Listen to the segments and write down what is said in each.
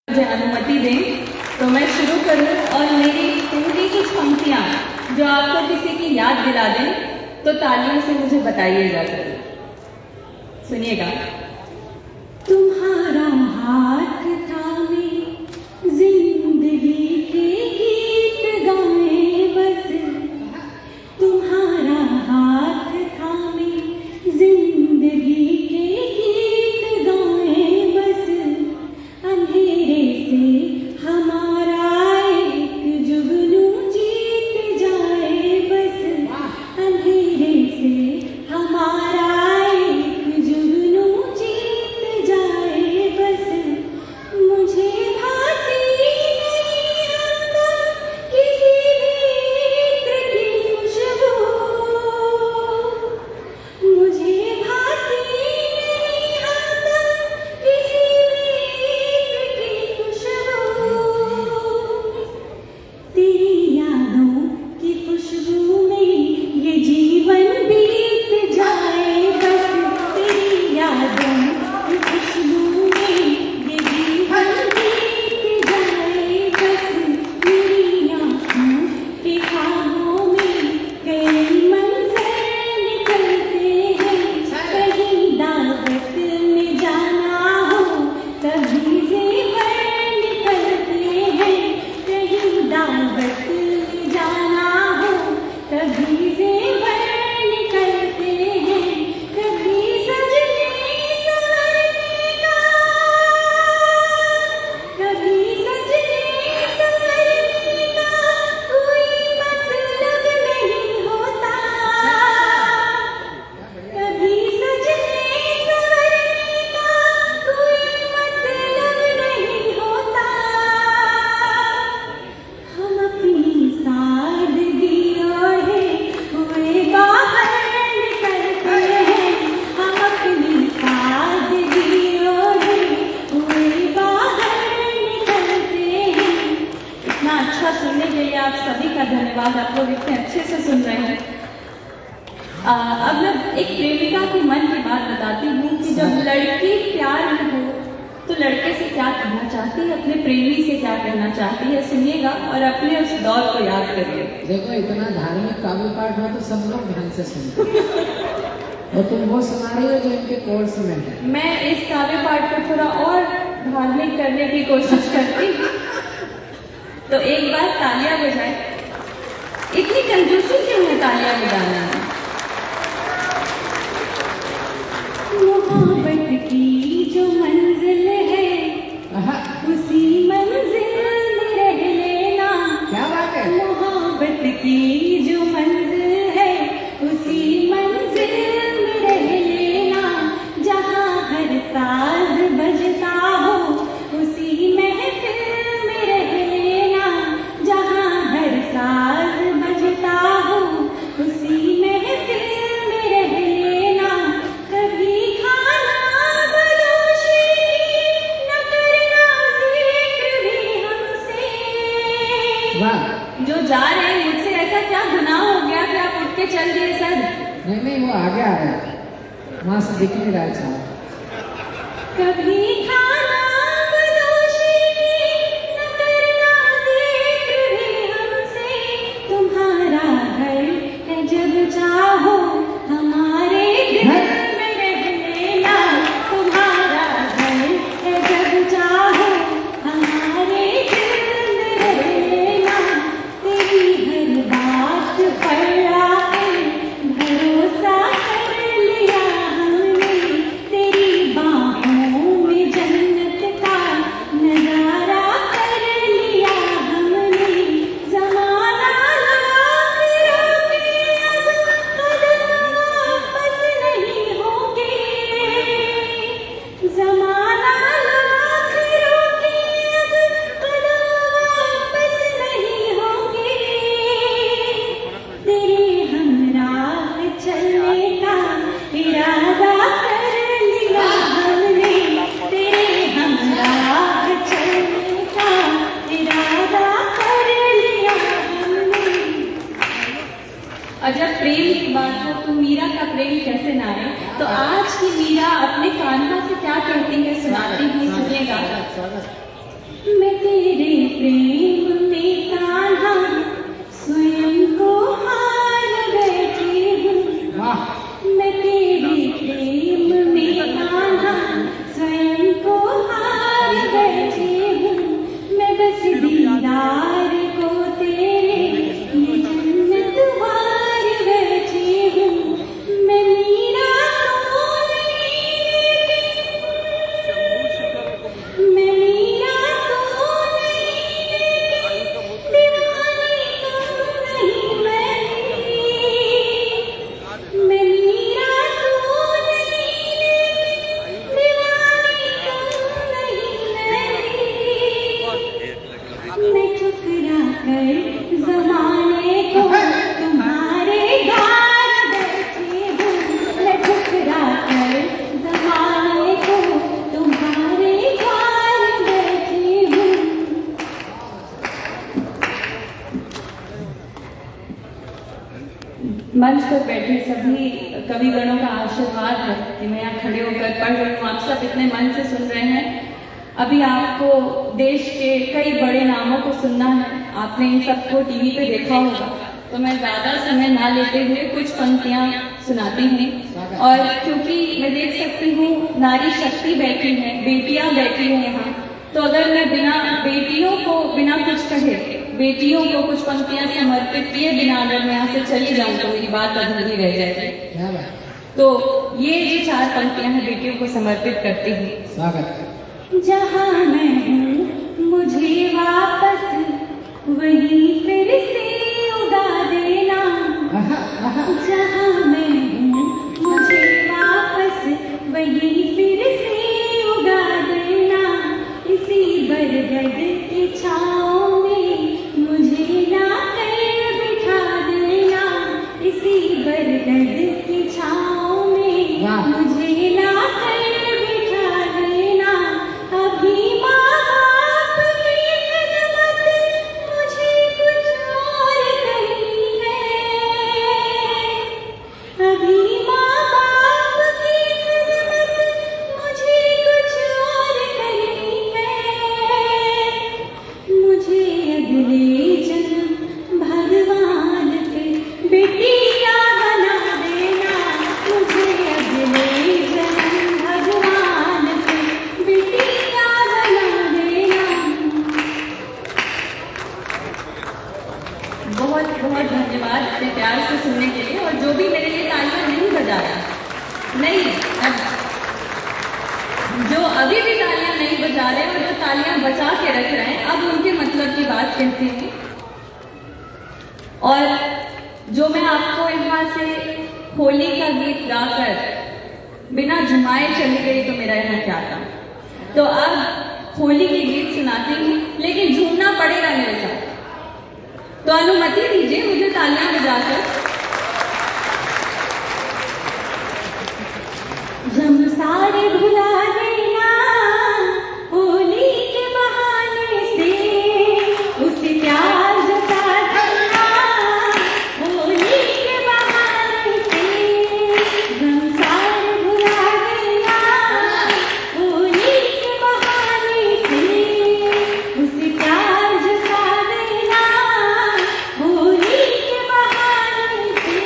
मुझे अनुमति दें तो मैं शुरू करूं और मेरी पहली कुछ पंक्तियां जो आपको किसी की याद दिला दें तो तालियों से मुझे बताइएगा जरूर। सुनिएगा। तुम्हारा हाथ थामे जिंदगी के गीत गाए बस, तुम्हारा हाथ थामे जिंदगी के गीत गाए बस, अंधेरे से हमारा एक जुगनू जीत जाए बस, अंधेरे से हमारा एक जुगनू जीत जाए बस, मुझे भाती नहीं हमदम किसी भी इत्र की खुशबू, मुझे भाती नहीं हमदम किसी भी इत्र की खुशबू, तेरी यादों की खुशबू में ये जीवन बीत जाए बस, तेरी यादों की खुशबू में ये जीवन बीत जाए बस, मेरी आँखों के ख्वाबों में कई मंजर निकलते हैं, कहीं दावत में जाना हो तभी ज़ेवर निकलते हैं, कहीं दावत में जाना हो तभी ज़ेवर निकलते हैं, कभी सजने संवरने का, कभी सजने संवरने का कोई मतलब नहीं होता, कभी सजने संवरने का कोई मतलब नहीं होता, हम अपनी सादगी ओढ़े हुए बाहर निकलते हैं, हम अपनी सादगी ओढ़े हुए बाहर निकलते हैं। इतना अच्छा सुनने के लिए आप सभी का धन्यवाद, आप लोग इतने अच्छे से सुन रहे हैं। अब मैं एक प्रेमिका के मन की बात बताती हूँ कि जब लड़की प्यार में हो तो लड़के से क्या कहना चाहती है, अपने प्रेमी से क्या कहना चाहती है, सुनिएगा और अपने उस दौर को याद करिए। देखो इतना धार्मिक काव्य पाठ में तो सब लोग ध्यान से सुनते हैं। और तुम वो सुना रही हो जो इनके कोर्स में है। मैं इस काव्य पाठ को थोड़ा और धार्मिक करने की कोशिश करती हूँ, तो एक बार तालियां बजाएं। इतनी कंजूसी क्यों है तालियां बजाने में? मोहब्बत की जो मंजिल है उसी मंजिल में रह लेना, क्या बात है? मोहब्बत की जो मंजिल है उसी मंजिल में रह लेना, जहाँ हर साज बजता हो उसी महफिल में रह लेना, जहाँ हर साज बजता हो उसी महफिल में रह लेना, कभी खाना बदोशी न करना जिक्र भी हमसे। वाह। जो जा रहे हैं मुझसे ऐसा क्या गुनाह हो गया कि आप उठ के चल दिए सर? नहीं नहीं वो आगे आ रहा है, वहां से दिख नहीं रहा है साहब। कभी खाना बदोशी न करना जिक्र भी हमसे, तुम्हारा घर है जब चाहो हमारे दिल में रह लेना, तुम्हारा घर है जब चाहो हमारे दिल में रह लेना, तेरी हर बात पर आके भरोसा कर लिया हमने, तेरी बाहों में जन्नत का नजारा कर लिया हमने, जमाना लाख रोके अब कदम वापस नहीं होंगे, जमाना लाख रोके अब कदम वापस नहीं होंगे, तेरे हमराह चलने का इरादा कर लिया हमने, तेरे हमराह चलने का इरादा कर लिया हमने। और जब प्रेम की बात हो तो मीरा का प्रेम कैसे ना आए, तो आज की मीरा अपने कान्हा से क्या कहती है सुनाती हूँ, सुनिएगा। मैं तेरे प्रेम में कान्हा स्वयं को हार बैठी हूँ। वाह मैं तेरे प्रेम में कान्हा स्वयं को हार बैठी हूँ। मैं बस दीदार को तेरे ये जन्नत वार बैठी हूँ। मैं मीरा तो नहीं, मैं मीरा तो नहीं, दीवानी तो नहीं मैं मीरा तो नहीं, दीवानी तो नहीं मैं ठुकरा कर ज़माने को तुम्हारे द्वार बैठी हूँ। मैं ठुकरा कर ज़माने को तुम्हारे द्वार बैठी हूँ। मंच पर बैठे सभी कविगणों का आशीर्वाद है कि मैं यहाँ खड़े होकर पढ़ रही हूँ। आप सब इतने मन से सुन रहे हैं। अभी आपको देश के कई बड़े नामों को सुनना है। आपने इन सबको टीवी पे देखा होगा, तो मैं ज्यादा समय ना लेते हुए कुछ पंक्तियां सुनाती हूँ। और क्योंकि मैं देख सकती हूँ नारी शक्ति बैठी है, बेटियां बैठी हैं यहाँ, तो अगर मैं बिना बेटियों को बिना कुछ कहे, बेटियों को कुछ पंक्तियां समर्पित किए बिना अगर मैं यहाँ से चली जाऊं तो मेरी बात अधूरी रह जाएगी। क्या बात। तो ये जो 4 पंक्तियां हैं बेटियों को समर्पित करती हूँ। स्वागत। जहाँ मैं हूँ मुझे वापस वहीं फिर से उगा देना। जहाँ मैं हूँ मुझे वापस वहीं फिर से उगा देना। इसी बरगद की छाँव में मुझे लाकर बिठा देना। इसी बरगद की छाँव में मुझे लाकर बिठा देना। अभी माँ बाप की खिदमत मुझे कुछ और करनी है। अभी माँ बाप की खिदमत मुझे कुछ और करनी है। मुझे अगले जन्म भगवान पे बेटिया बना देना। मुझे अगले जन्म भगवान पे बेटिया बना देना। बहुत बहुत धन्यवाद इतने प्यार से सुनने के लिए। और जो भी मेरे लिए तालियां नहीं बजाया, नहीं, जो अभी भी तालियां नहीं बजा रहे और जो तालियां बचा के रख रहे हैं, अब उनके मतलब की बात कहती हूँ। और जो मैं आपको यहाँ से होली का गीत गाकर बिना झुमाए चली गई तो मेरा यहाँ क्या था। तो अब होली के गीत सुनाती हूँ, लेकिन झूमना पड़ेगा मेरे साथ। तो अनुमति दीजिए मुझे तालियां बजाकर। जम सारे भुला देना होली के बहाने से, उसे प्यार जता देना होली के बहाने से। जम सारे भुला देना होली के बहाने से, उसे प्यार जता देना होली के बहाने से।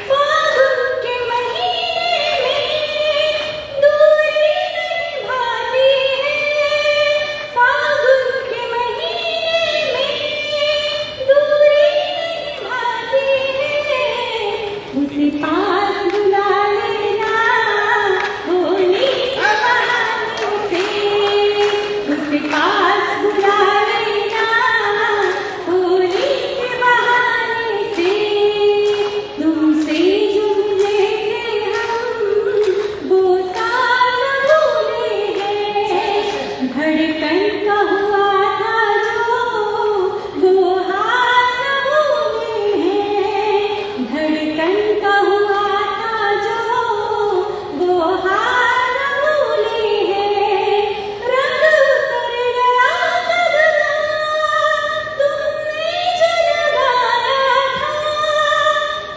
फागुन के महीने में दूरी नहीं भाती है। फागुन के महीने में दूरी नहीं भाती है। उसे पास बुला लेना होली के बहाने से। उसे पास बुला लेना होली के बहाने से। तुमसे जुड़ने से हम वो साल भूले हैं। धड़कन का हुआ था जो वो हाल भूले हैं। धड़कन का हुआ था जो वो हाल भूले हैं। रंग उतर गया कब का तुमने जो लगाया था।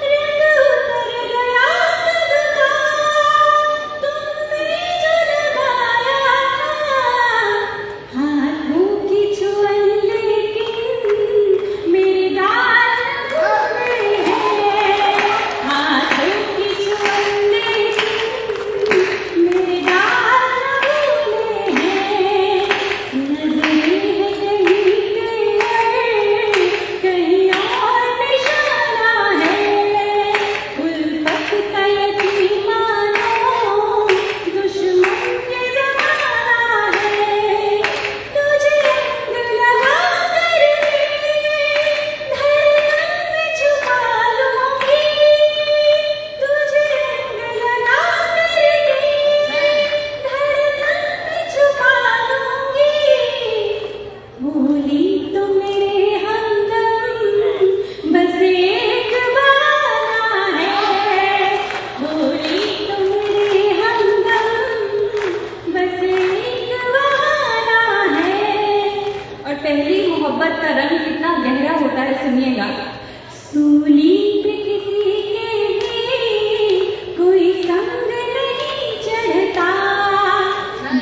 रंग उतर गया कब का तुमने जो लगाया था। हाथ मोहब्बत का रंग कितना गहरा होता है, सुनिएगा। सूली पे किसी के भी कोई संग नहीं चढ़ता,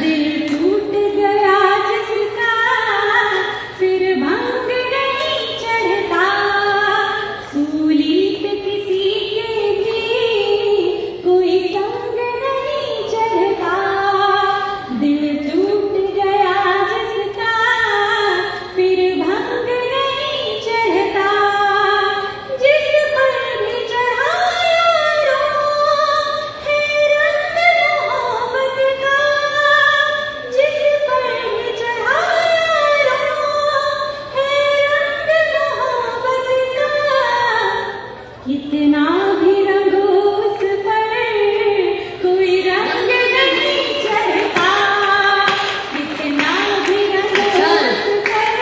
दिल टूट गया जिसका फिर भंग नहीं चढ़ता। सूली पे किसी के भी कोई संग नहीं चढ़ता, दिल टूट गया जिसका फिर भंग नहीं चढ़ता। जिस पर भी चढ़ाया रो है रंग मोहब्बत का, जिस पर भी चढ़ाया रो है रंग मोहब्बत का। कितना भी रंगो उस पर कोई रंग नहीं चढ़ता, कितना भी रंगो उस पर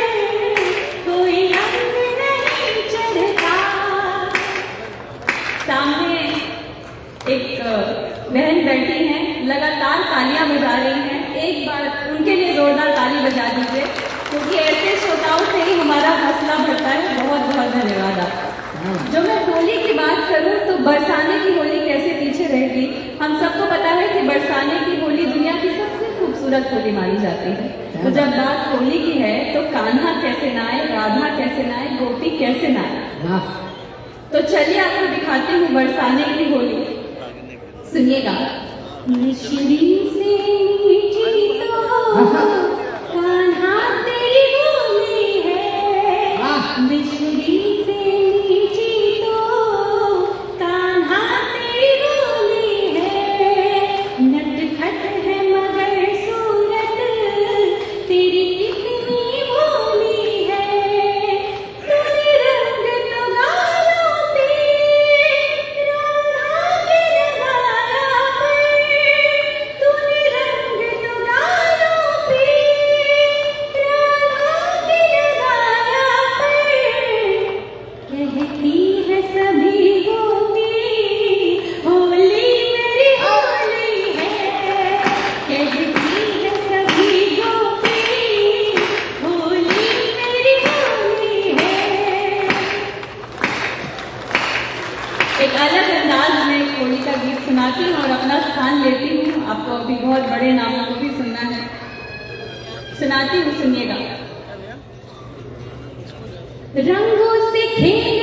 कोई रंग नहीं चढ़ता। सामने एक बहन बैठी हैं, लगातार तालियां बजा रही हैं। एक बार उनके लिए जोरदार ताली बजा दीजिए, क्योंकि ऐसे श्रोताओं से ही हमारा हौसला बढ़ता है। बहुत बहुत धन्यवाद आपका। जो मैं होली की बात करूं तो बरसाने की होली कैसे पीछे रह गई। हम सबको पता है कि बरसाने की होली दुनिया की सबसे खूबसूरत होली मानी जाती है। तो जब बात होली की है तो कान्हा कैसे ना आए, राधा कैसे ना आए, गोपी कैसे ना आए। तो चलिए आपको दिखाती हूँ बरसाने की होली, सुनिएगा। मिश्री से मीठी तो कान्हा तेरी बोली है, मिश्री से मीठी तो कान्हा तेरी बोली है। नटखट है मगर सूरत तेरी कितनी भोली है। तूने रंग तो गालों पे राधा के लगाया पर, तूने रंग तो गालों पे राधा के लगाया पर। कहती है सभी गोपी होली मेरी होली है, कहती है सभी गोपी होली मेरी होली है। एक अलग अंदाज में एक होली का गीत सुनाती हूँ और अपना स्थान लेती हूँ। आपको अभी बहुत बड़े नामों को भी सुनना है, सुनाती हूँ, सुनिएगा। रंगों से खेल